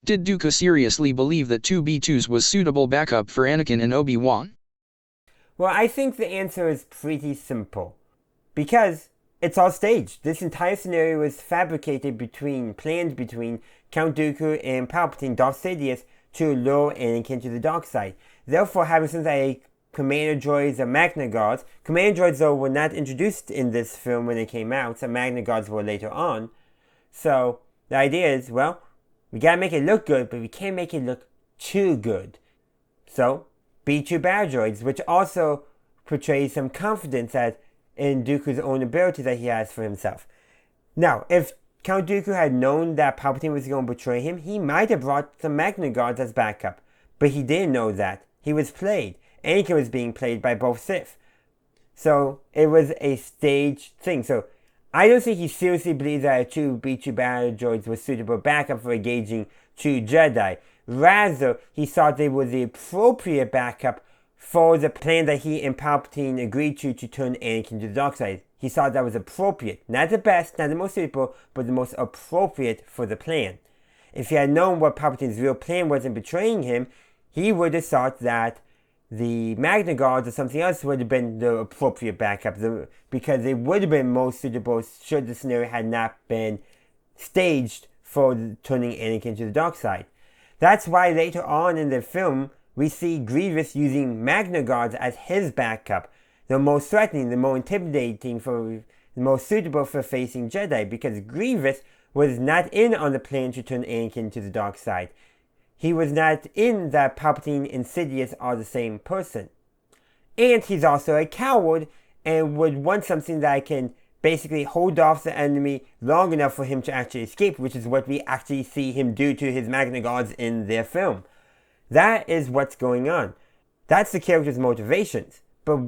Did Dooku seriously believe that two B2’s was suitable backup for Anakin and Obi Wan? Well, I think the answer is pretty simple. Because it's all staged. This entire scenario was planned between Count Dooku and Palpatine, Darth Sidious, to lure Anakin to the dark side. Therefore, having something like Commander Droids or Magna Guards, Commander Droids though were not introduced in this film when they came out, so Magna Guards were later on. So the idea is, well, we gotta make it look good, but we can't make it look too good. So, B2 battle droids, which also portrays some confidence in Dooku's own ability that he has for himself. Now, if Count Dooku had known that Palpatine was going to betray him, he might have brought some Magna Guards as backup. But he didn't know that. He was played. Anakin was being played by both Sith. So, it was a staged thing. So, I don't think he seriously believed that two B2 battle droids were suitable backup for engaging two Jedi. Rather, he thought they were the appropriate backup for the plan that he and Palpatine agreed to turn Anakin to the dark side. He thought that was appropriate. Not the best, not the most suitable, but the most appropriate for the plan. If he had known what Palpatine's real plan was in betraying him, he would have thought that the Magna Guards or something else would have been the appropriate backup, because it would have been most suitable should the scenario had not been staged for turning Anakin to the dark side. That's why later on in the film, we see Grievous using Magna Guards as his backup, the most threatening, the more intimidating, the most suitable for facing Jedi, because Grievous was not in on the plan to turn Anakin to the dark side. He was not in that Palpatine and Sidious are the same person. And he's also a coward and would want something that can basically hold off the enemy long enough for him to actually escape, which is what we actually see him do to his Magna Guards in their film. That is what's going on. That's the character's motivations. But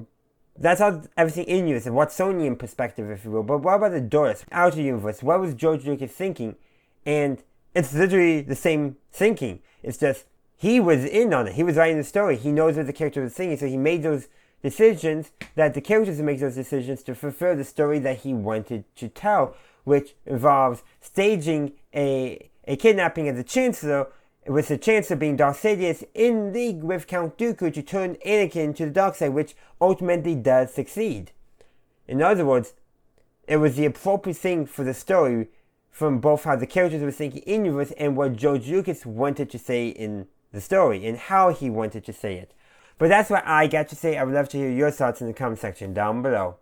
that's how everything in you is, a Watsonian perspective, if you will. But what about the Doris, outer universe? What was George Lucas thinking? And it's literally the same thinking. It's just, he was in on it. He was writing the story. He knows what the character was thinking, so he made those decisions, that the characters make those decisions to fulfill the story that he wanted to tell, which involves staging a kidnapping of the Chancellor, with the Chancellor being Darth Sidious in league with Count Dooku to turn Anakin to the dark side, which ultimately does succeed. In other words, it was the appropriate thing for the story, from both how the characters were thinking in universe and what George Lucas wanted to say in the story, and how he wanted to say it. But that's what I got to say. I would love to hear your thoughts in the comment section down below.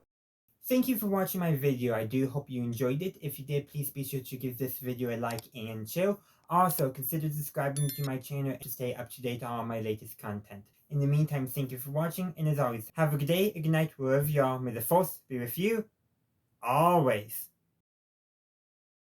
Thank you for watching my video. I do hope you enjoyed it. If you did, please be sure to give this video a like and share. Also, consider subscribing to my channel to stay up to date on all my latest content. In the meantime, thank you for watching, and as always, have a good day, a good night, wherever you are. May the Force be with you, always.